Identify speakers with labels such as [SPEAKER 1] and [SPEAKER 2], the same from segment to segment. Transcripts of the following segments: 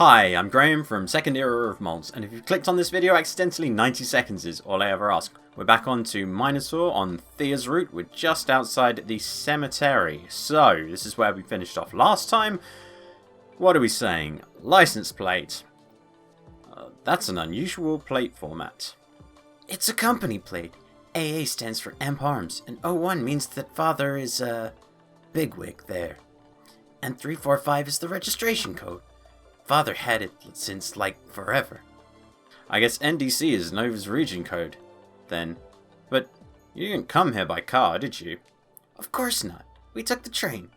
[SPEAKER 1] Hi, I'm Graham from Second Era of Mods, and if you've clicked on this video accidentally, 90 seconds is all I ever ask. We're back on to Minotaur on Thea's route. We're just outside the cemetery. So, this is where we finished off last time. What are we saying? License plate. That's an unusual plate format.
[SPEAKER 2] It's a company plate. AA stands for Amp Arms, and 01 means that Father is a bigwig there. And 345 is the registration code. Father had it since, forever.
[SPEAKER 1] I guess NDC is Nova's region code, then. But you didn't come here by car, did you?
[SPEAKER 2] Of course not. We took the train.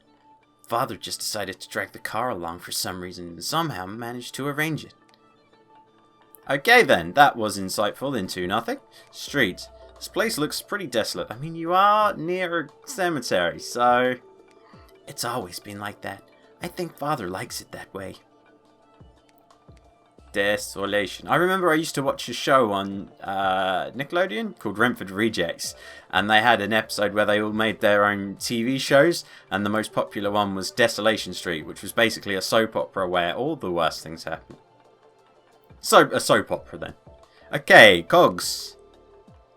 [SPEAKER 2] Father just decided to drag the car along for some reason and somehow managed to arrange it.
[SPEAKER 1] Okay then, that was insightful into nothing. Street. This place looks pretty desolate. I mean, you are near a cemetery, so...
[SPEAKER 2] It's always been like that. I think Father likes it that way.
[SPEAKER 1] Desolation. I remember I used to watch a show on Nickelodeon called Renford Rejects, and they had an episode where they all made their own TV shows, and the most popular one was Desolation Street, which was basically a soap opera where all the worst things happen. So, a soap opera then. Okay, cogs.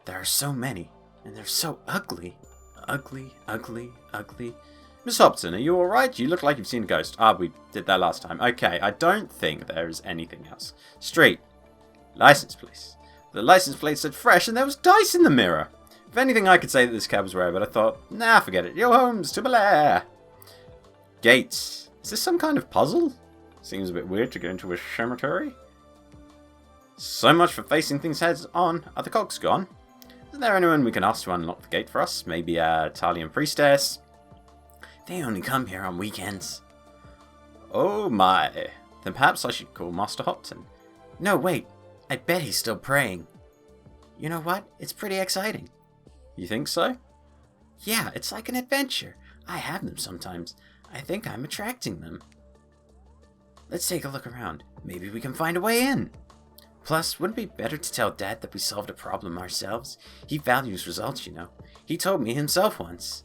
[SPEAKER 2] There are so many, and they're so ugly. Ugly, ugly, ugly.
[SPEAKER 1] Miss Hopton, are you alright? You look like you've seen a ghost. Ah, we did that last time. Okay, I don't think there is anything else. Street. License, please. The license plate said fresh and there was dice in the mirror. If anything, I could say that this cab was rare, but I thought, nah, forget it. Yo homes to Belair. Gates. Is this some kind of puzzle? Seems a bit weird to go into a cemetery. So much for facing things heads on. Are the cogs gone? Isn't there anyone we can ask to unlock the gate for us? Maybe a Talian priestess?
[SPEAKER 2] They only come here on weekends.
[SPEAKER 1] Oh my. Then perhaps I should call Master Hopton.
[SPEAKER 2] No, wait. I bet he's still praying. You know what? It's pretty exciting.
[SPEAKER 1] You think so?
[SPEAKER 2] Yeah, it's like an adventure. I have them sometimes. I think I'm attracting them. Let's take a look around. Maybe we can find a way in. Plus, wouldn't it be better to tell Dad that we solved a problem ourselves? He values results, you know. He told me himself once.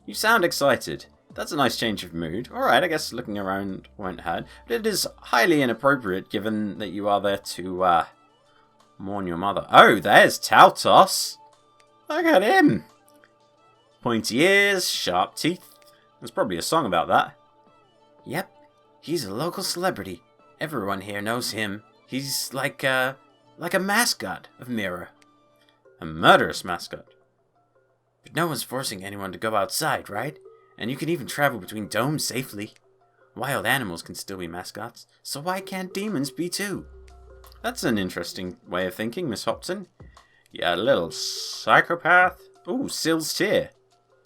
[SPEAKER 1] You sound excited. That's a nice change of mood. Alright, I guess looking around won't hurt. But it is highly inappropriate given that you are there to, mourn your mother. Oh, there's Tautos! Look at him! Pointy ears, sharp teeth. There's probably a song about that.
[SPEAKER 2] Yep, he's a local celebrity. Everyone here knows him. He's like a mascot of Mirror.
[SPEAKER 1] A murderous mascot.
[SPEAKER 2] But no one's forcing anyone to go outside, right? And you can even travel between domes safely. Wild animals can still be mascots, so why can't demons be too?
[SPEAKER 1] That's an interesting way of thinking, Miss Hopton. Yeah, little psychopath. Ooh, Sill's Tear.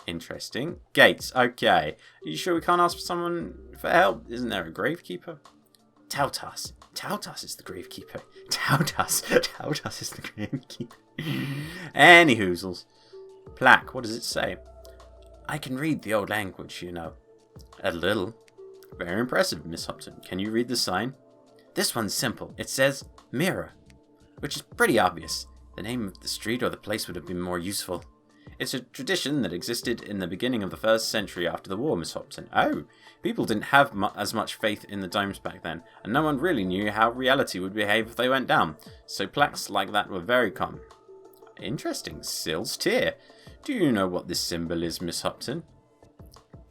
[SPEAKER 1] Interesting. Gates, okay. Are you sure we can't ask someone for help? Isn't there a gravekeeper?
[SPEAKER 2] Tautos. Tautos is the gravekeeper. Tautos is the gravekeeper.
[SPEAKER 1] Any hoozles. Plaque, what does it say?
[SPEAKER 2] I can read the old language, you know.
[SPEAKER 1] A little. Very impressive, Miss Hopton. Can you read the sign?
[SPEAKER 2] This one's simple. It says Mirror, which is pretty obvious. The name of the street or the place would have been more useful.
[SPEAKER 1] It's a tradition that existed in the beginning of the 1st century after the war, Miss Hopton. Oh, people didn't have as much faith in the domes back then, and no one really knew how reality would behave if they went down, so plaques like that were very common. Interesting. Sill's Tear. Do you know what this symbol is, Miss Hopton?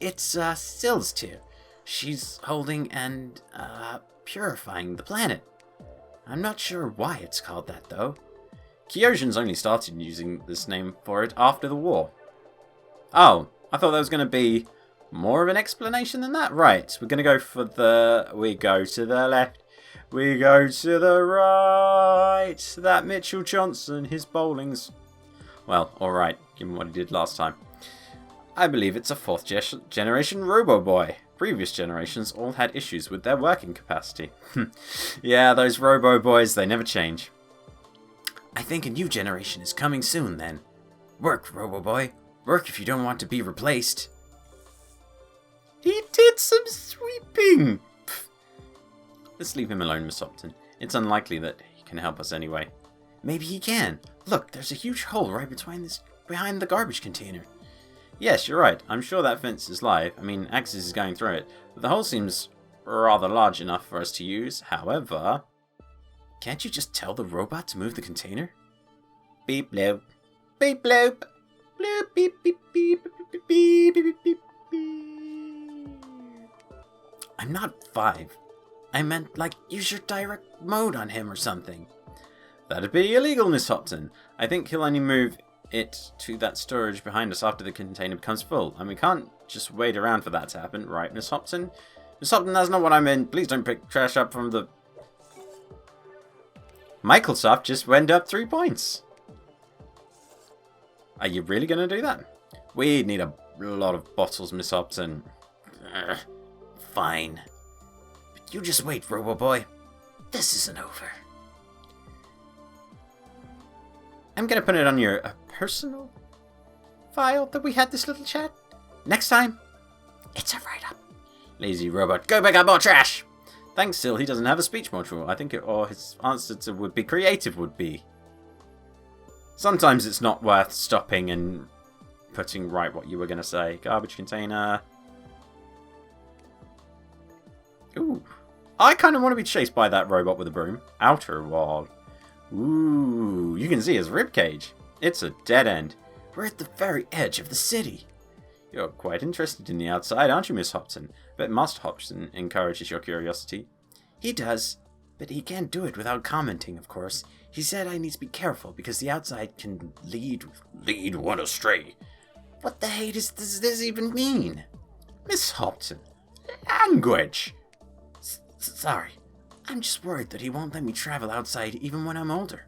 [SPEAKER 2] It's Sill's Tear. She's holding and purifying the planet. I'm not sure why it's called that, though.
[SPEAKER 1] Kyojin's only started using this name for it after the war. Oh, I thought there was going to be more of an explanation than that. Right, we're going to go for the... We go to the left. We go to the right. That Mitchell Johnson, his bowling's... Well, alright, given what he did last time. I believe it's a 4th generation Robo-Boy. Previous generations all had issues with their working capacity. Yeah, those Robo-Boys, they never change.
[SPEAKER 2] I think a new generation is coming soon, then. Work, Robo-Boy. Work if you don't want to be replaced.
[SPEAKER 1] He did some sweeping! Let's leave him alone, Miss Hopton. It's unlikely that he can help us anyway.
[SPEAKER 2] Maybe he can. Look, there's a huge hole right behind the garbage container.
[SPEAKER 1] Yes, you're right. I'm sure that fence is live. I mean, Axis is going through it. But the hole seems rather large enough for us to use. However, can't you just tell the robot to move the container? Beep bloop. Beep bloop. Bloop beep beep beep beep beep beep beep beep. I'm not 5. I meant, like, use your direct mode on him or something. That'd be illegal, Miss Hopton. I think he'll only move it to that storage behind us after the container becomes full. And we can't just wait around for that to happen, right, Miss Hopton? Miss Hopton, that's not what I meant. Please don't pick trash up from the... Microsoft just went up 3 points. Are you really going to do that? We need a lot of bottles, Miss Hopton.
[SPEAKER 2] Fine. But you just wait, Robo-Boy. This isn't over.
[SPEAKER 1] I'm going to put it on your personal file that we had this little chat. Next time,
[SPEAKER 2] it's a write-up.
[SPEAKER 1] Lazy robot, go back up more trash! Thanks, Sil, he doesn't have a speech module. I think or his answer to would be creative would be. Sometimes it's not worth stopping and putting right what you were going to say. Garbage container. Ooh. I kind of want to be chased by that robot with a broom. Outer wall. Ooh, you can see his ribcage. It's a dead end.
[SPEAKER 2] We're at the very edge of the city.
[SPEAKER 1] You're quite interested in the outside, aren't you, Miss Hopton? But Master Hopton encourages your curiosity.
[SPEAKER 2] He does, but he can't do it without commenting, of course. He said I need to be careful because the outside can lead one astray. What the hell does this even mean?
[SPEAKER 1] Miss Hopton, language!
[SPEAKER 2] Sorry. I'm just worried that he won't let me travel outside even when I'm older.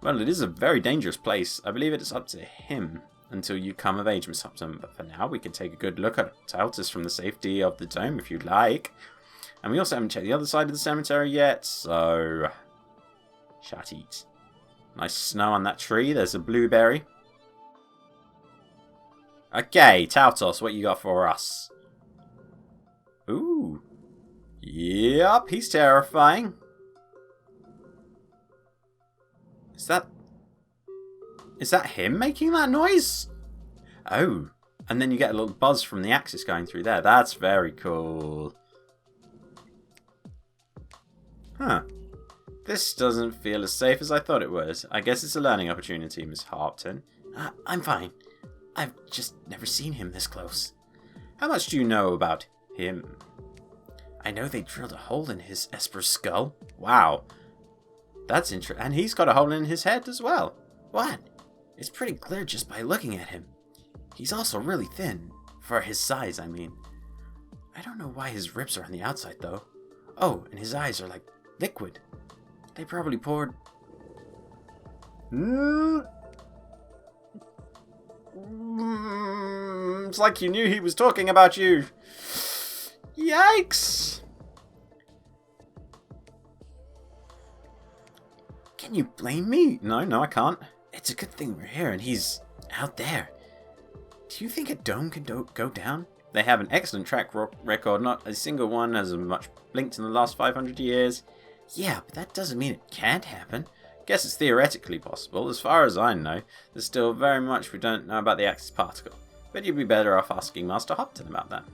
[SPEAKER 1] Well, it is a very dangerous place. I believe it is up to him until you come of age, Miss Hopton. But for now, we can take a good look at Tautos from the safety of the dome if you'd like. And we also haven't checked the other side of the cemetery yet, so... Shat eat. Nice snow on that tree. There's a blueberry. Okay, Tautos, what you got for us? Ooh. Yep, he's terrifying. Is that him making that noise? Oh, and then you get a little buzz from the axis going through there. That's very cool. Huh. This doesn't feel as safe as I thought it would. I guess it's a learning opportunity, Miss Hopton.
[SPEAKER 2] I'm fine. I've just never seen him this close.
[SPEAKER 1] How much do you know about him?
[SPEAKER 2] I know they drilled a hole in his Esper's skull.
[SPEAKER 1] Wow. That's interesting. And he's got a hole in his head as well.
[SPEAKER 2] What? It's pretty clear just by looking at him. He's also really thin. For his size, I mean. I don't know why his ribs are on the outside, though. Oh, and his eyes are like liquid. They probably poured...
[SPEAKER 1] It's like you knew he was talking about you. Yikes!
[SPEAKER 2] Can you blame me?
[SPEAKER 1] No, I can't.
[SPEAKER 2] It's a good thing we're here and he's out there. Do you think a dome can go down?
[SPEAKER 1] They have an excellent track record. Not a single one has much blinked in the last 500 years.
[SPEAKER 2] Yeah, but that doesn't mean it can't happen.
[SPEAKER 1] Guess it's theoretically possible. As far as I know, there's still very much we don't know about the Axis particle. But you'd be better off asking Master Hopton about that.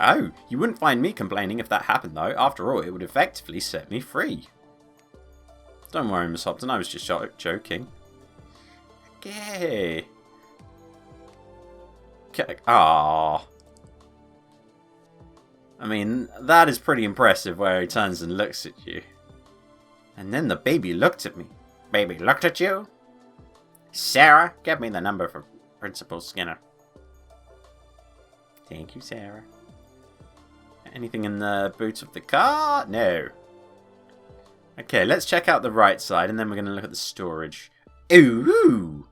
[SPEAKER 1] Oh, you wouldn't find me complaining if that happened, though. After all, it would effectively set me free. Don't worry, Miss Hopton, I was just joking. Okay. Ah. I mean, that is pretty impressive where he turns and looks at you. And then the baby looked at me. Baby looked at you? Sarah, give me the number for Principal Skinner. Thank you, Sarah. Anything in the boot of the car? No. Okay, let's check out the right side and then we're going to look at the storage. Ooh!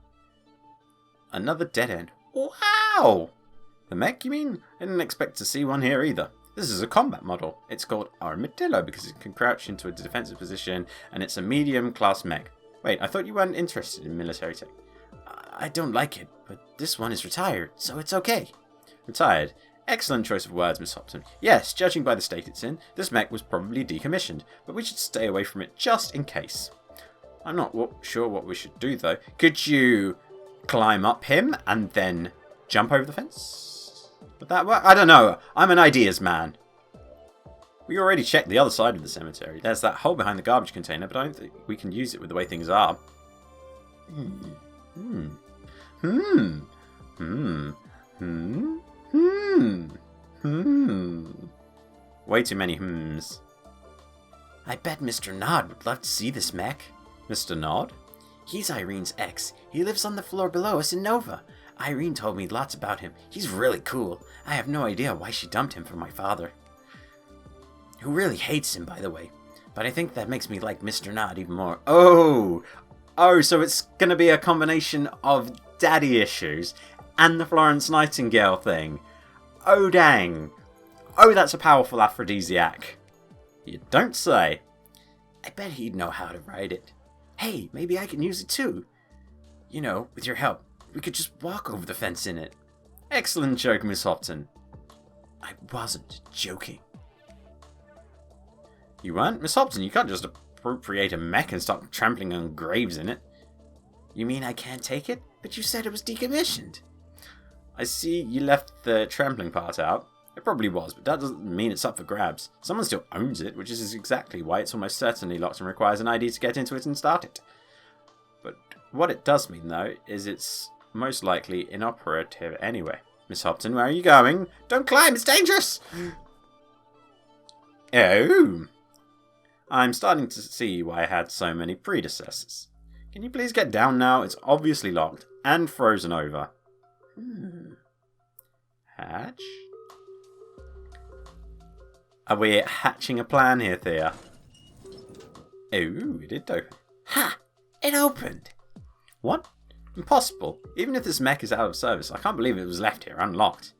[SPEAKER 1] Another dead end. Wow! The mech, you mean? I didn't expect to see one here either. This is a combat model. It's called Armadillo because it can crouch into a defensive position and it's a medium class mech. Wait, I thought you weren't interested in military tech.
[SPEAKER 2] I don't like it, but this one is retired, so it's okay.
[SPEAKER 1] Retired? Excellent choice of words, Miss Hopton. Yes, judging by the state it's in, this mech was probably decommissioned, but we should stay away from it just in case. I'm not sure what we should do though. Could you climb up him and then jump over the fence? Would that work? I don't know. I'm an ideas man. We already checked the other side of the cemetery. There's that hole behind the garbage container, but I don't think we can use it with the way things are. Way too many hmms.
[SPEAKER 2] I bet Mr. Nod would love to see this mech.
[SPEAKER 1] Mr. Nod?
[SPEAKER 2] He's Irene's ex. He lives on the floor below us in Nova. Irene told me lots about him. He's really cool. I have no idea why she dumped him for my father. Who really hates him, by the way. But I think that makes me like Mr. Nod even more.
[SPEAKER 1] Oh, so it's going to be a combination of daddy issues and the Florence Nightingale thing. Oh, dang. Oh, that's a powerful aphrodisiac. You don't say.
[SPEAKER 2] I bet he'd know how to ride it. Hey, maybe I can use it too. You know, with your help, we could just walk over the fence in it.
[SPEAKER 1] Excellent joke, Miss Hopton.
[SPEAKER 2] I wasn't joking.
[SPEAKER 1] You weren't? Miss Hopton, you can't just appropriate a mech and start trampling on graves in it.
[SPEAKER 2] You mean I can't take it? But you said it was decommissioned.
[SPEAKER 1] I see you left the trampling part out. It probably was, but that doesn't mean it's up for grabs. Someone still owns it, which is exactly why it's almost certainly locked and requires an ID to get into it and start it. But what it does mean, though, is it's most likely inoperative anyway. Miss Hopton, where are you going?
[SPEAKER 2] Don't climb, it's dangerous!
[SPEAKER 1] Oh! I'm starting to see why I had so many predecessors. Can you please get down now? It's obviously locked and frozen over. Hatch? Are we hatching a plan here, Thea? Oh, it did open.
[SPEAKER 2] Ha! It opened!
[SPEAKER 1] What? Impossible. Even if this mech is out of service, I can't believe it was left here unlocked.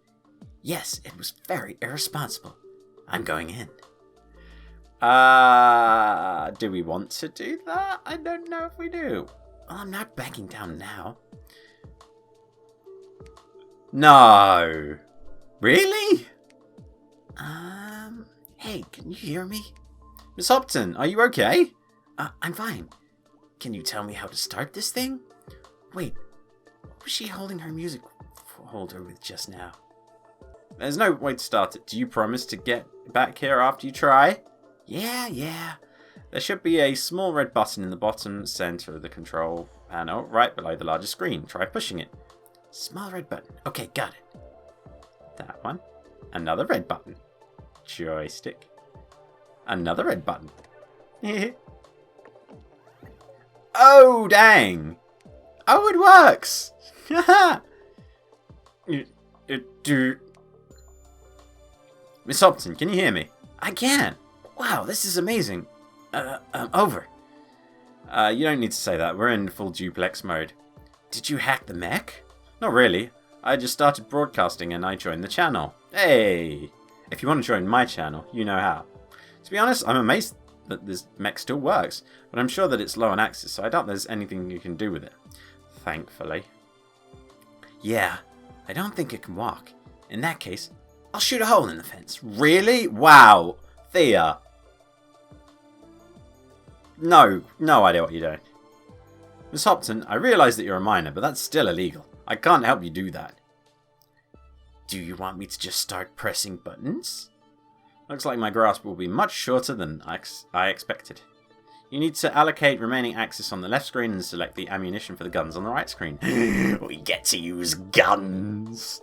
[SPEAKER 2] Yes, it was very irresponsible. I'm going in.
[SPEAKER 1] Do we want to do that? I don't know if we do.
[SPEAKER 2] Well, I'm not backing down now.
[SPEAKER 1] No. Really?
[SPEAKER 2] Hey, can you hear me?
[SPEAKER 1] Miss Hopton, are you okay?
[SPEAKER 2] I'm fine. Can you tell me how to start this thing? Wait, what was she holding her music holder with just now?
[SPEAKER 1] There's no way to start it. Do you promise to get back here after you try?
[SPEAKER 2] Yeah.
[SPEAKER 1] There should be a small red button in the bottom center of the control panel, right below the larger screen. Try pushing it.
[SPEAKER 2] Small red button. Okay, got it.
[SPEAKER 1] That one. Another red button. Joystick. Another red button. Oh, dang. Oh, it works. Miss Hopton, can you hear me?
[SPEAKER 2] I can. Wow, this is amazing. Over.
[SPEAKER 1] You don't need to say that. We're in full duplex mode.
[SPEAKER 2] Did you hack the mech?
[SPEAKER 1] Not really. I just started broadcasting and I joined the channel. Hey! If you want to join my channel, you know how. To be honest, I'm amazed that this mech still works, but I'm sure that it's low on access, so I doubt there's anything you can do with it. Thankfully.
[SPEAKER 2] Yeah, I don't think it can walk. In that case, I'll shoot a hole in the fence.
[SPEAKER 1] Really? Wow! Thea! No idea what you're doing. Miss Hopton, I realise that you're a minor, but that's still illegal. I can't help you do that.
[SPEAKER 2] Do you want me to just start pressing buttons?
[SPEAKER 1] Looks like my grasp will be much shorter than I expected. You need to allocate remaining axis on the left screen and select the ammunition for the guns on the right screen.
[SPEAKER 2] We get to use guns!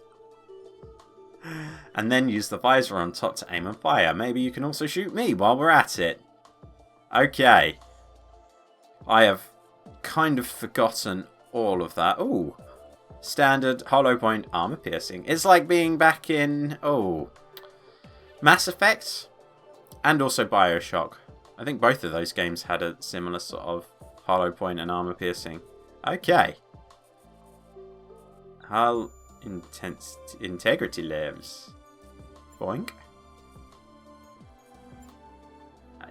[SPEAKER 1] And then use the visor on top to aim and fire. Maybe you can also shoot me while we're at it. Okay. I have kind of forgotten all of that. Ooh. Standard hollow point armor piercing. It's like being back in, Mass Effect and also BioShock. I think both of those games had a similar sort of hollow point and armor piercing. Okay. Hull integrity lives. Boink.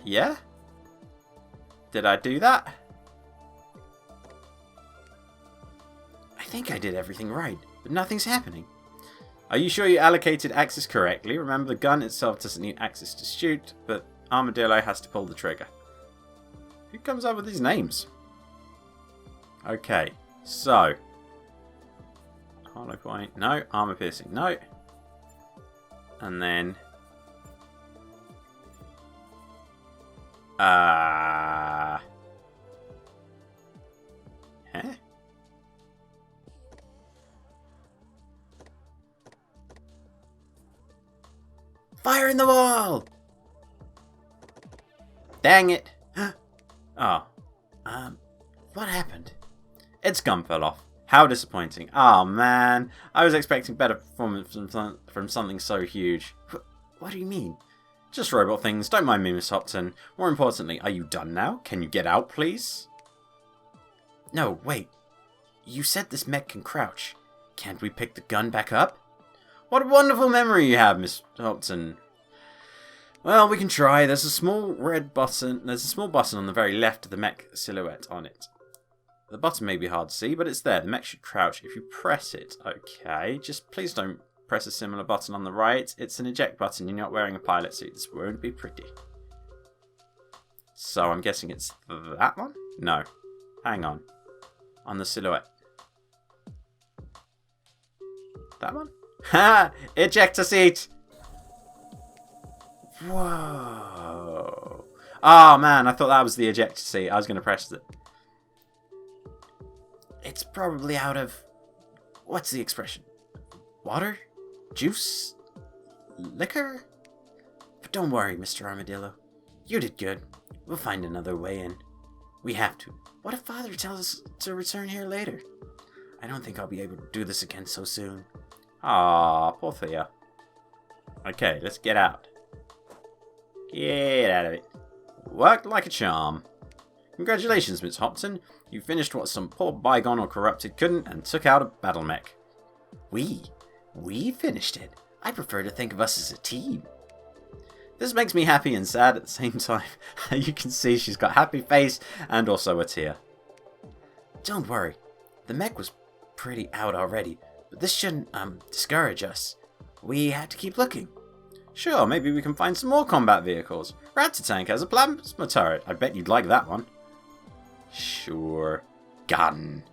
[SPEAKER 1] Yeah? Did I do that?
[SPEAKER 2] I think I did everything right, but nothing's happening.
[SPEAKER 1] Are you sure you allocated axis correctly? Remember, the gun itself doesn't need axis to shoot, but Armadillo has to pull the trigger. Who comes up with these names? Okay, so... Hollow point, no. Armor piercing, no. And then... Huh? Fire in the wall! Dang it! Oh. What happened? Its gun fell off. How disappointing. Oh man, I was expecting better performance from something so huge. What do you mean? Just robot things, don't mind me, Miss Hopton. More importantly, are you done now? Can you get out, please? No, wait. You said this mech can crouch. Can't we pick the gun back up? What a wonderful memory you have, Miss Hopton. Well, we can try. There's a small red button. There's a small button on the very left of the mech silhouette on it. The button may be hard to see, but it's there. The mech should crouch if you press it. Okay, just please don't press a similar button on the right. It's an eject button. You're not wearing a pilot suit. This won't be pretty. So I'm guessing it's that one? No. Hang on. On the silhouette. That one? Ha! Ejector seat! Whoa. Oh man, I thought that was the ejector seat. I was going to press it. It's probably out of... What's the expression? Water? Juice? Liquor? But don't worry, Mr. Armadillo. You did good. We'll find another way in. We have to. What if Father tells us to return here later? I don't think I'll be able to do this again so soon. Ah, poor Thea. Okay, let's get out. Get out of it. Worked like a charm. Congratulations, Miss Hopton. You finished what some poor bygone or corrupted couldn't and took out a battle mech. We finished it. I prefer to think of us as a team. This makes me happy and sad at the same time. You can see she's got a happy face and also a tear. Don't worry. The mech was pretty out already, but this shouldn't discourage us. We have to keep looking. Sure, maybe we can find some more combat vehicles. Rat-a-Tank has a plasma turret. I bet you'd like that one. Sure. Gun.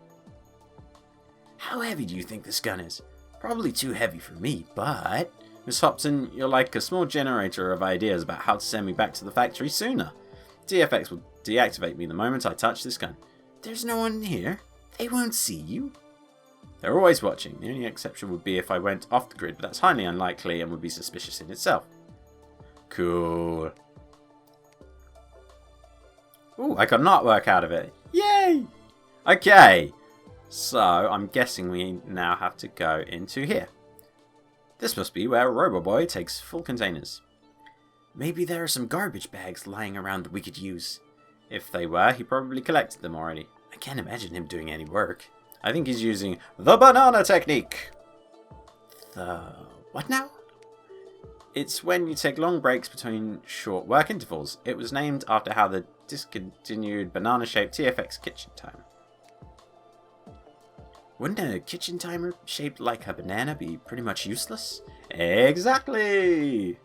[SPEAKER 1] How heavy do you think this gun is? Probably too heavy for me, but... Miss Hopton, you're like a small generator of ideas about how to send me back to the factory sooner. TFX will deactivate me the moment I touch this gun. There's no one here. They won't see you. They're always watching. The only exception would be if I went off the grid, but that's highly unlikely and would be suspicious in itself. Cool. Ooh, I got an artwork out of it. Yay! Okay. So, I'm guessing we now have to go into here. This must be where Roboboy takes full containers. Maybe there are some garbage bags lying around that we could use. If they were, he probably collected them already. I can't imagine him doing any work. I think he's using the banana technique. The... what now? It's when you take long breaks between short work intervals. It was named after how the discontinued banana-shaped TFX kitchen timer. Wouldn't a kitchen timer shaped like a banana be pretty much useless? Exactly!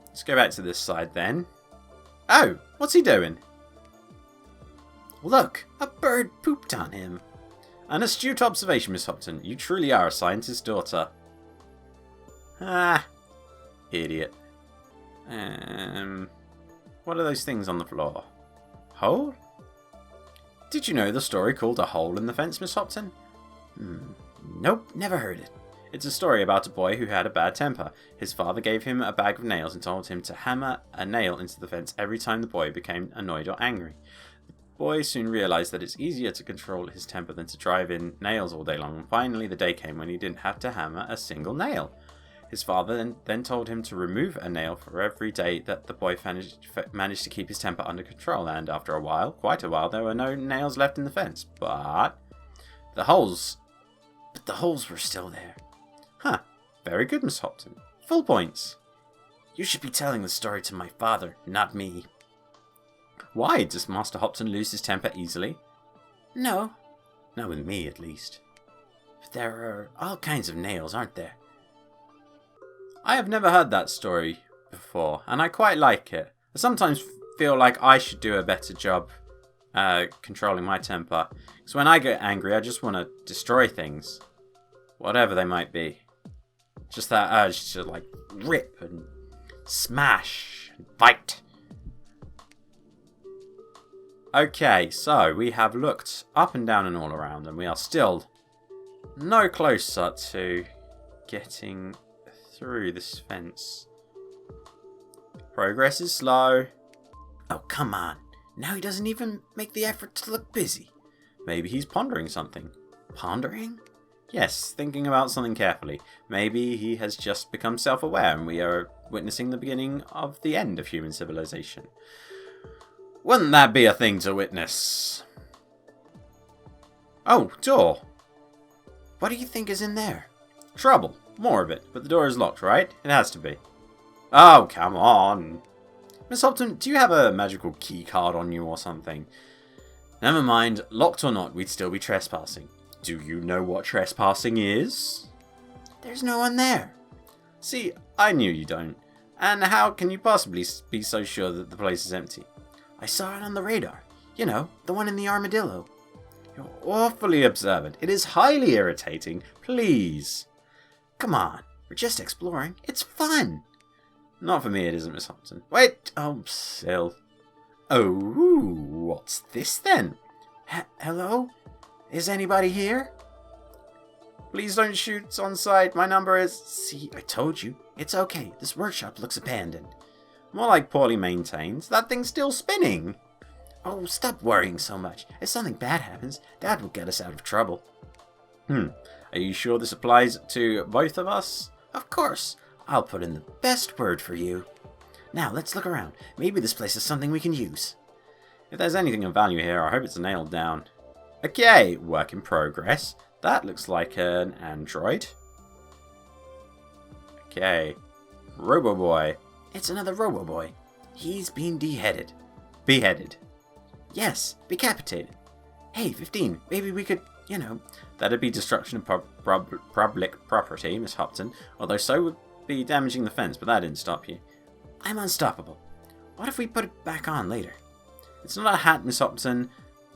[SPEAKER 1] Let's go back to this side then. Oh, what's he doing? Look, a bird pooped on him. An astute observation, Miss Hopton. You truly are a scientist's daughter. Ah, idiot. What are those things on the floor? Hole? Did you know the story called A Hole in the Fence, Miss Hopton? Nope, never heard it. It's a story about a boy who had a bad temper. His father gave him a bag of nails and told him to hammer a nail into the fence every time the boy became annoyed or angry. The boy soon realized that it's easier to control his temper than to drive in nails all day long, and finally the day came when he didn't have to hammer a single nail. His father then told him to remove a nail for every day that the boy managed to keep his temper under control, and after a while, quite a while, there were no nails left in the fence. But the holes were still there. Huh, very good, Miss Hopton. Full points. You should be telling the story to my father, not me. Why? Does Master Hopton lose his temper easily? No. Not with me, at least. But there are all kinds of nails, aren't there? I have never heard that story before, and I quite like it. I sometimes feel like I should do a better job controlling my temper. Because when I get angry, I just want to destroy things. Whatever they might be. Just that urge to, like, rip and smash and bite. Okay, so we have looked up and down and all around, and we are still no closer to getting through this fence. Progress is slow.
[SPEAKER 2] Oh, come on. Now he doesn't even make the effort to look busy.
[SPEAKER 1] Maybe he's pondering something.
[SPEAKER 2] Pondering?
[SPEAKER 1] Yes, thinking about something carefully. Maybe he has just become self-aware and we are witnessing the beginning of the end of human civilization. Wouldn't that be a thing to witness? Oh, door.
[SPEAKER 2] What do you think is in there?
[SPEAKER 1] Trouble. More of it. But the door is locked, right? It has to be. Oh, come on. Miss Hopton, do you have a magical key card on you or something? Never mind. Locked or not, we'd still be trespassing. Do you know what trespassing is?
[SPEAKER 2] There's no one there.
[SPEAKER 1] See, I knew you don't. And how can you possibly be so sure that the place is empty?
[SPEAKER 2] I saw it on the radar. You know, the one in the armadillo.
[SPEAKER 1] You're awfully observant. It is highly irritating. Please.
[SPEAKER 2] Come on. We're just exploring. It's fun.
[SPEAKER 1] Not for me, it isn't, Miss Hopton. Wait. Oh, Sil. Oh, what's this then?
[SPEAKER 2] Hello? Is anybody here?
[SPEAKER 1] Please don't shoot on sight. My number is...
[SPEAKER 2] See, I told you. It's okay. This workshop looks abandoned.
[SPEAKER 1] More like poorly maintained. That thing's still spinning.
[SPEAKER 2] Oh, stop worrying so much. If something bad happens, Dad will get us out of trouble.
[SPEAKER 1] Are you sure this applies to both of us?
[SPEAKER 2] Of course. I'll put in the best word for you. Now, let's look around. Maybe this place is something we can use.
[SPEAKER 1] If there's anything of value here, I hope it's nailed down. Okay, work in progress. That looks like an android. Okay. Robo-boy.
[SPEAKER 2] It's another Robo-boy. He's being beheaded.
[SPEAKER 1] Beheaded.
[SPEAKER 2] Yes, decapitated. Hey, 15, maybe we could, you know...
[SPEAKER 1] That'd be destruction of public property, Miss Hopton. Although so would be damaging the fence, but that didn't stop you.
[SPEAKER 2] I'm unstoppable. What if we put it back on later?
[SPEAKER 1] It's not a hat, Miss Hopton.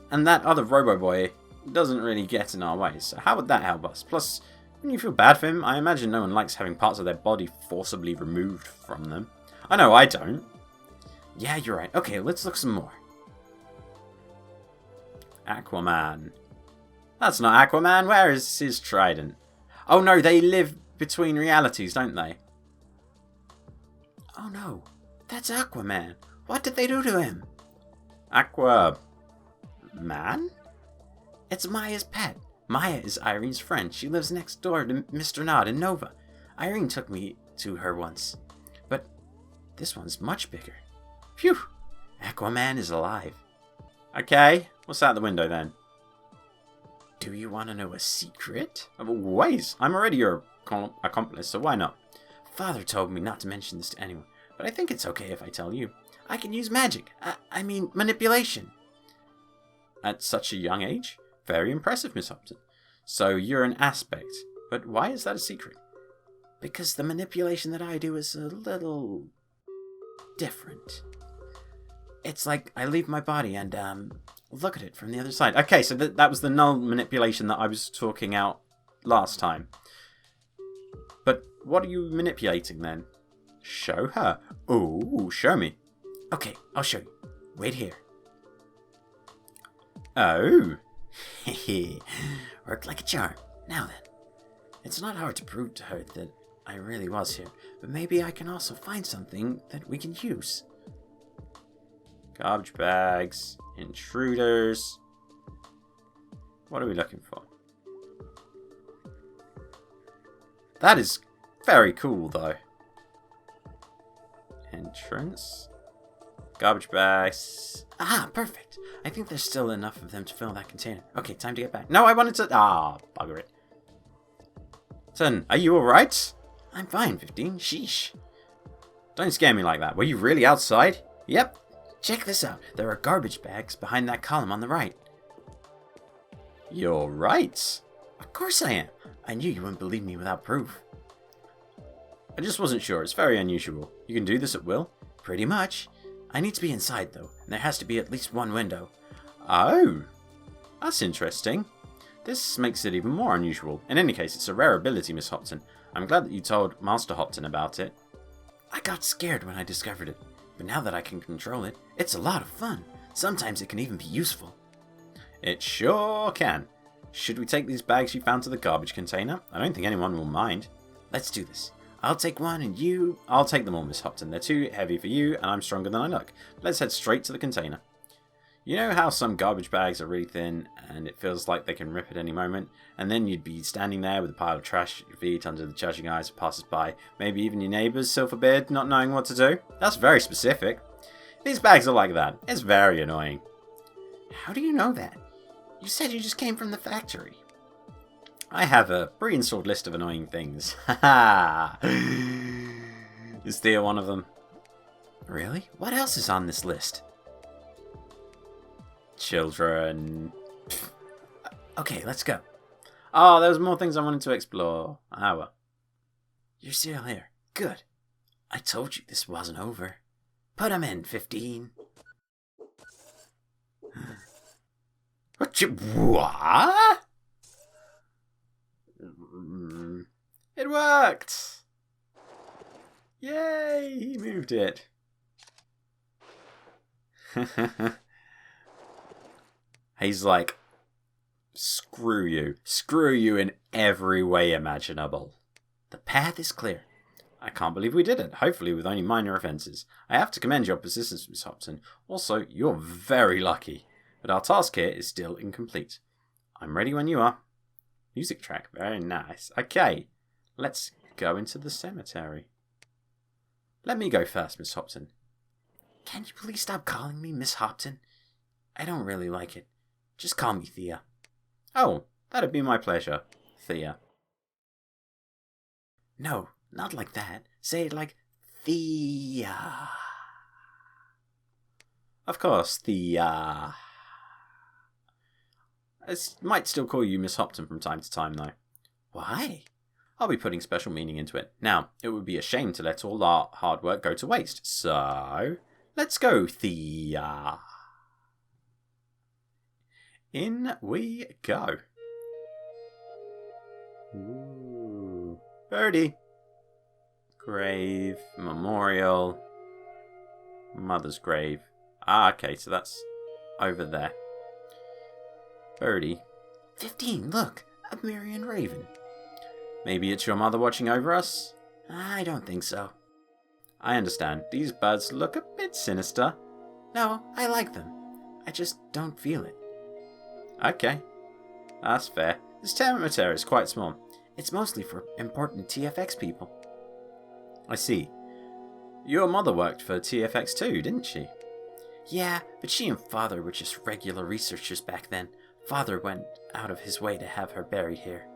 [SPEAKER 1] And that other Robo-boy doesn't really get in our way, so how would that help us? Plus, when you feel bad for him, I imagine no one likes having parts of their body forcibly removed from them. I know I don't.
[SPEAKER 2] Yeah, you're right. Okay, let's look some more.
[SPEAKER 1] Aquaman. That's not Aquaman. Where is his trident? Oh no, they live between realities, don't they?
[SPEAKER 2] Oh no, that's Aquaman. What did they do to him?
[SPEAKER 1] Aquaman?
[SPEAKER 2] It's Maya's pet. Maya is Irene's friend. She lives next door to Mr. Nod in Nova. Irene took me to her once. But this one's much bigger. Phew! Aquaman is alive.
[SPEAKER 1] Okay, what's out the window then?
[SPEAKER 2] Do you want to know a secret?
[SPEAKER 1] Ways. I'm already your accomplice, so why not?
[SPEAKER 2] Father told me not to mention this to anyone, but I think it's okay if I tell you. I can use magic. I mean, manipulation.
[SPEAKER 1] At such a young age? Very impressive, Miss Hopton. So you're an aspect, but why is that a secret?
[SPEAKER 2] Because the manipulation that I do is a little... different. It's like I leave my body and, look at it from the other side.
[SPEAKER 1] Okay, so that was the null manipulation that I was talking out last time. But what are you manipulating then? Show her. Ooh, show me.
[SPEAKER 2] Okay, I'll show you. Wait here.
[SPEAKER 1] Oh.
[SPEAKER 2] Hehe. Worked like a charm. Now then. It's not hard to prove to her that I really was here, but maybe I can also find something that we can use.
[SPEAKER 1] Garbage bags. Intruders. What are we looking for? That is very cool, though. Entrance. Garbage bags.
[SPEAKER 2] Ah, perfect. I think there's still enough of them to fill that container. Okay, time to get back.
[SPEAKER 1] No, I wanted to... Ah, bugger it. Son, are you alright?
[SPEAKER 2] I'm fine, 15. Sheesh.
[SPEAKER 1] Don't scare me like that. Were you really outside?
[SPEAKER 2] Yep. Check this out. There are garbage bags behind that column on the right.
[SPEAKER 1] You're right.
[SPEAKER 2] Of course I am. I knew you wouldn't believe me without proof.
[SPEAKER 1] I just wasn't sure. It's very unusual. You can do this at will?
[SPEAKER 2] Pretty much. I need to be inside, though, and there has to be at least one window.
[SPEAKER 1] Oh. That's interesting. This makes it even more unusual. In any case, it's a rare ability, Miss Hopton. I'm glad that you told Master Hopton about it.
[SPEAKER 2] I got scared when I discovered it, but now that I can control it, it's a lot of fun. Sometimes it can even be useful.
[SPEAKER 1] It sure can. Should we take these bags you found to the garbage container? I don't think anyone will mind.
[SPEAKER 2] Let's do this. I'll take one and you...
[SPEAKER 1] I'll take them all, Miss Hopton. They're too heavy for you, and I'm stronger than I look. Let's head straight to the container. You know how some garbage bags are really thin, and it feels like they can rip at any moment? And then you'd be standing there with a pile of trash at your feet under the judging eyes of passers-by, maybe even your neighbours, Silverbeard, not knowing what to do? That's very specific. These bags are like that. It's very annoying.
[SPEAKER 2] How do you know that? You said you just came from the factory.
[SPEAKER 1] I have a pre-installed list of annoying things. Haha! Is Thea one of them?
[SPEAKER 2] Really? What else is on this list?
[SPEAKER 1] Children.
[SPEAKER 2] Okay, let's go.
[SPEAKER 1] Oh, there was more things I wanted to explore. Ah, well.
[SPEAKER 2] You're still here. Good. I told you this wasn't over. Put 'em in, 15.
[SPEAKER 1] What? It worked! Yay! He moved it. He's like, screw you. Screw you in every way imaginable.
[SPEAKER 2] The path is clear.
[SPEAKER 1] I can't believe we did it. Hopefully with only minor offences. I have to commend your persistence, Miss Hopton. Also, you're very lucky. But our task here is still incomplete. I'm ready when you are. Music track. Very nice. Okay. Let's go into the cemetery. Let me go first, Miss Hopton.
[SPEAKER 2] Can you please stop calling me Miss Hopton? I don't really like it. Just call me Thea.
[SPEAKER 1] Oh, that'd be my pleasure, Thea.
[SPEAKER 2] No, not like that. Say it like Thea.
[SPEAKER 1] Of course, Thea. I might still call you Miss Hopton from time to time, though.
[SPEAKER 2] Why?
[SPEAKER 1] I'll be putting special meaning into it. Now, it would be a shame to let all our hard work go to waste. So, let's go, Thea. In we go. Ooh. Birdie. Grave. Memorial. Mother's grave. Ah, okay, so that's over there. Birdie.
[SPEAKER 2] 15, look. A Marian Raven.
[SPEAKER 1] Maybe it's your mother watching over us?
[SPEAKER 2] I don't think so.
[SPEAKER 1] I understand. These birds look a bit sinister.
[SPEAKER 2] No, I like them. I just don't feel it.
[SPEAKER 1] Okay. That's fair. This cemetery is quite small.
[SPEAKER 2] It's mostly for important TFX people.
[SPEAKER 1] I see. Your mother worked for TFX too, didn't she?
[SPEAKER 2] Yeah, but she and Father were just regular researchers back then. Father went out of his way to have her buried here.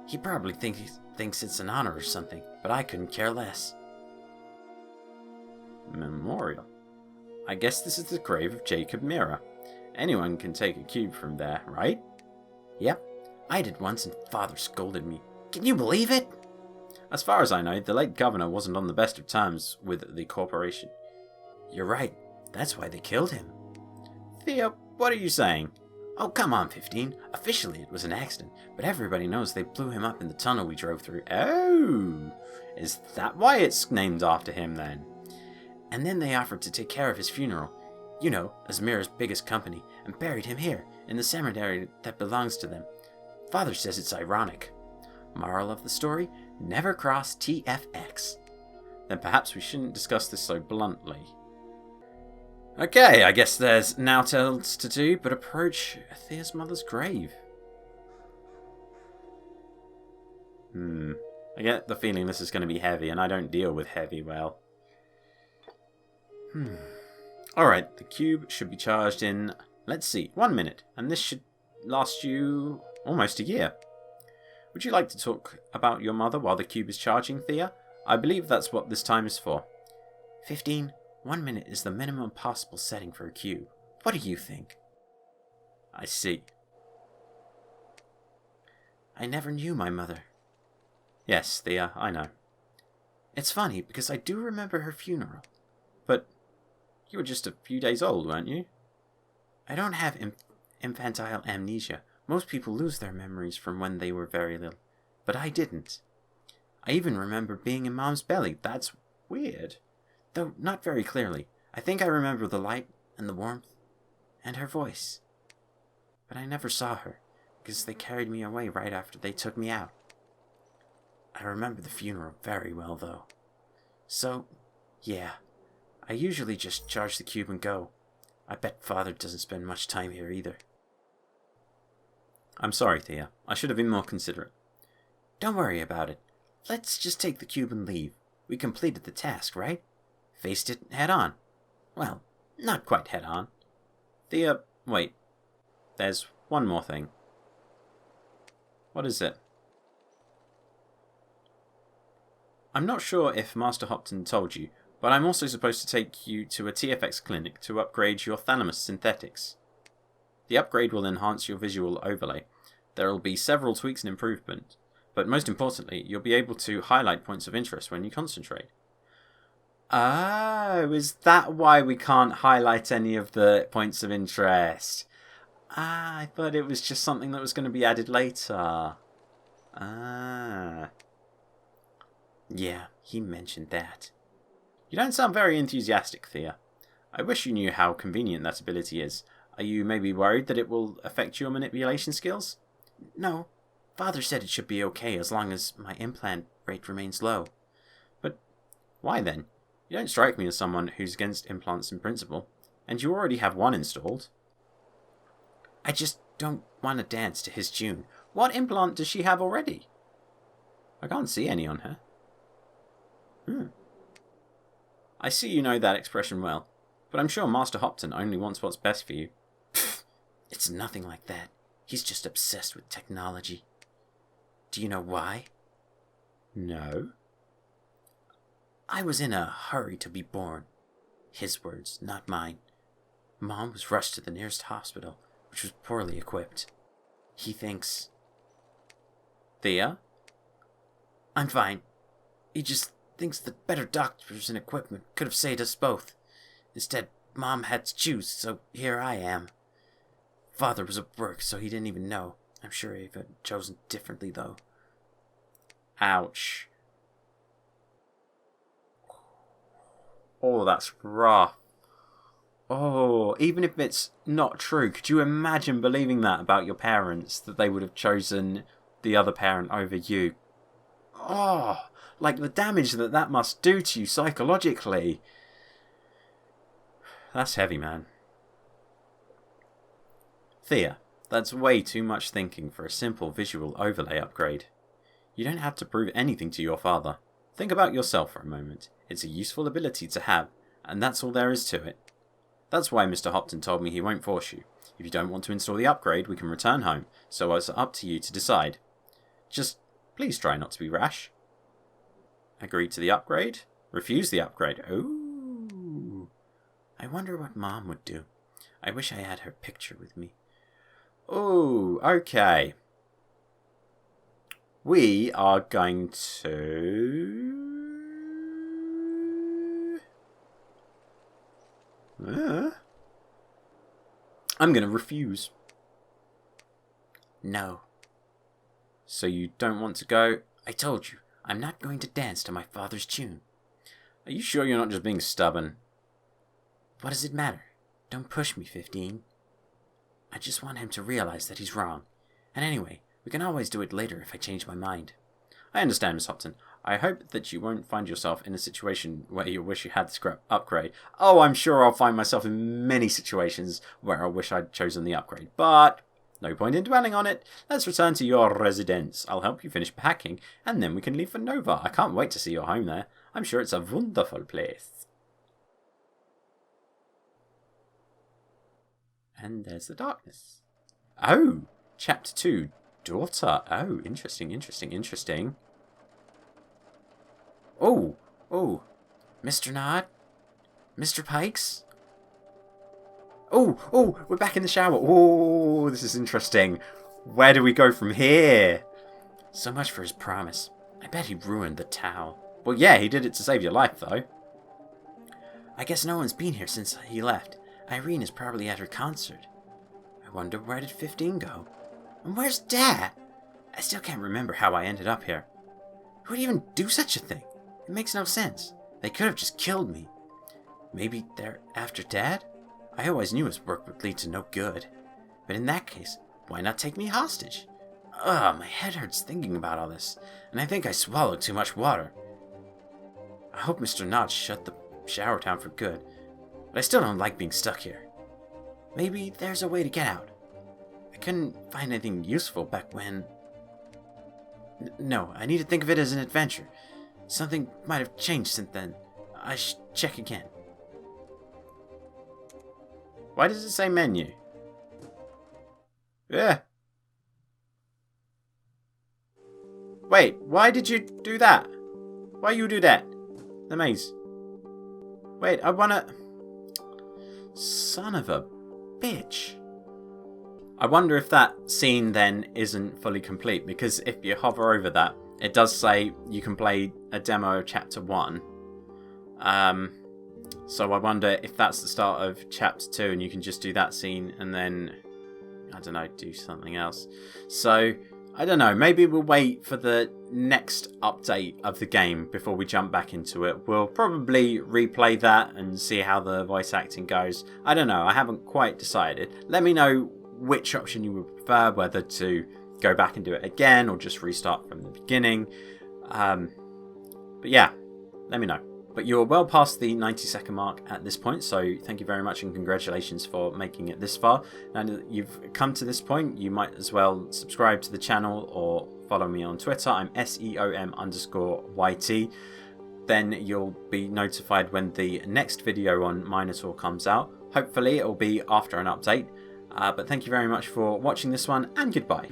[SPEAKER 2] He probably thinks it's an honor or something, but I couldn't care less.
[SPEAKER 1] Memorial. I guess this is the grave of Jacob Mira. Anyone can take a cube from there, right?
[SPEAKER 2] Yep. I did once and Father scolded me. Can you believe it?
[SPEAKER 1] As far as I know, the late governor wasn't on the best of terms with the corporation.
[SPEAKER 2] You're right. That's why they killed him.
[SPEAKER 1] Thea, what are you saying?
[SPEAKER 2] Oh, come on, 15. Officially, it was an accident, but everybody knows they blew him up in the tunnel we drove through.
[SPEAKER 1] Oh, is that why it's named after him then?
[SPEAKER 2] And then they offered to take care of his funeral. You know, Azmira's biggest company, and buried him here, in the cemetery that belongs to them. Father says it's ironic. Moral of the story, never cross TFX.
[SPEAKER 1] Then perhaps we shouldn't discuss this so bluntly. Okay, I guess there's now else to do but approach Thea's mother's grave. I get the feeling this is going to be heavy, and I don't deal with heavy well. Alright, the cube should be charged in, let's see, 1 minute, and this should last you almost a year. Would you like to talk about your mother while the cube is charging, Thea? I believe that's what this time is for.
[SPEAKER 2] 15. 1 minute is the minimum possible setting for a cube. What do you think?
[SPEAKER 1] I see.
[SPEAKER 2] I never knew my mother.
[SPEAKER 1] Yes, Thea, I know.
[SPEAKER 2] It's funny, because I do remember her funeral.
[SPEAKER 1] But you were just a few days old, weren't you?
[SPEAKER 2] I don't have infantile amnesia. Most people lose their memories from when they were very little. But I didn't. I even remember being in Mom's belly. That's weird. Though not very clearly. I think I remember the light and the warmth and her voice. But I never saw her, because they carried me away right after they took me out. I remember the funeral very well, though. So, yeah, I usually just charge the cube and go. I bet Father doesn't spend much time here either.
[SPEAKER 1] I'm sorry, Thea. I should have been more considerate.
[SPEAKER 2] Don't worry about it. Let's just take the cube and leave. We completed the task, right? Faced it head on. Well, not quite head on.
[SPEAKER 1] Thea, wait. There's one more thing. What is it? I'm not sure if Master Hopton told you, but I'm also supposed to take you to a TFX clinic to upgrade your thalamus synthetics. The upgrade will enhance your visual overlay. There will be several tweaks and improvements, but most importantly, you'll be able to highlight points of interest when you concentrate. Oh, is that why we can't highlight any of the points of interest? Ah, I thought it was just something that was going to be added later. Ah.
[SPEAKER 2] Yeah, he mentioned that.
[SPEAKER 1] You don't sound very enthusiastic, Thea. I wish you knew how convenient that ability is. Are you maybe worried that it will affect your manipulation skills?
[SPEAKER 2] No. Father said it should be okay as long as my implant rate remains low.
[SPEAKER 1] But why then? You don't strike me as someone who's against implants in principle, and you already have one installed.
[SPEAKER 2] I just don't want to dance to his tune.
[SPEAKER 1] What implant does she have already? I can't see any on her. I see you know that expression well, but I'm sure Master Hopton only wants what's best for you.
[SPEAKER 2] It's nothing like that. He's just obsessed with technology. Do you know why?
[SPEAKER 1] No.
[SPEAKER 2] I was in a hurry to be born. His words, not mine. Mom was rushed to the nearest hospital, which was poorly equipped. He thinks...
[SPEAKER 1] Thea?
[SPEAKER 2] I'm fine. He just thinks that better doctors and equipment could have saved us both. Instead, Mom had to choose, so here I am. Father was at work, so he didn't even know. I'm sure he would have chosen differently, though.
[SPEAKER 1] Ouch. Oh, that's rough. Oh, even if it's not true, could you imagine believing that about your parents, that they would have chosen the other parent over you? Oh, like the damage that must do to you psychologically. That's heavy, man. Thea, that's way too much thinking for a simple visual overlay upgrade. You don't have to prove anything to your father. Think about yourself for a moment. It's a useful ability to have, and that's all there is to it. That's why Mr. Hopton told me he won't force you. If you don't want to install the upgrade, we can return home, so it's up to you to decide. Just please try not to be rash. Agree to the upgrade? Refuse the upgrade? Ooh.
[SPEAKER 2] I wonder what Mom would do. I wish I had her picture with me.
[SPEAKER 1] Ooh, okay. We are going to... I'm going to refuse.
[SPEAKER 2] No.
[SPEAKER 1] So you don't want to go?
[SPEAKER 2] I told you, I'm not going to dance to my father's tune.
[SPEAKER 1] Are you sure you're not just being stubborn?
[SPEAKER 2] What does it matter? Don't push me, 15. I just want him to realize that he's wrong. And anyway, we can always do it later if I change my mind.
[SPEAKER 1] I understand, Miss Hopton. I hope that you won't find yourself in a situation where you wish you had this upgrade. Oh, I'm sure I'll find myself in many situations where I wish I'd chosen the upgrade. But no point in dwelling on it. Let's return to your residence. I'll help you finish packing, and then we can leave for Nova. I can't wait to see your home there. I'm sure it's a wonderful place. And there's the darkness. Oh, Chapter 2, Daughter. Oh, interesting.
[SPEAKER 2] Oh, Mr. Nod? Mr. Pikes?
[SPEAKER 1] Oh, we're back in the shower. Oh, this is interesting. Where do we go from here?
[SPEAKER 2] So much for his promise. I bet he ruined the towel.
[SPEAKER 1] Well, yeah, he did it to save your life, though.
[SPEAKER 2] I guess no one's been here since he left. Irene is probably at her concert. I wonder where did 15 go? And where's Dad? I still can't remember how I ended up here. Who would even do such a thing? It makes no sense. They could have just killed me. Maybe they're after Dad? I always knew his work would lead to no good. But in that case, why not take me hostage? Ugh, my head hurts thinking about all this, and I think I swallowed too much water. I hope Mr. Notch shut the shower down for good, but I still don't like being stuck here. Maybe there's a way to get out. I couldn't find anything useful back when... No, I need to think of it as an adventure. Something might have changed since then. I should check again.
[SPEAKER 1] Why does it say menu? Yeah. Wait, why did you do that? Why you do that? The maze. Wait, I wanna... Son of a bitch. I wonder if that scene then isn't fully complete, because if you hover over that, it does say you can play a demo of Chapter 1. So I wonder if that's the start of Chapter 2 and you can just do that scene and then, I don't know, do something else. So, I don't know, maybe we'll wait for the next update of the game before we jump back into it. We'll probably replay that and see how the voice acting goes. I don't know, I haven't quite decided. Let me know which option you would prefer, whether to go back and do it again or just restart from the beginning. But yeah, let me know. But you're well past the 90-second mark at this point, so thank you very much and congratulations for making it this far. Now that you've come to this point, you might as well subscribe to the channel or follow me on Twitter. I'm SEOM_YT. Then you'll be notified when the next video on Minotaur comes out. Hopefully it'll be after an update. But thank you very much for watching this one, and goodbye.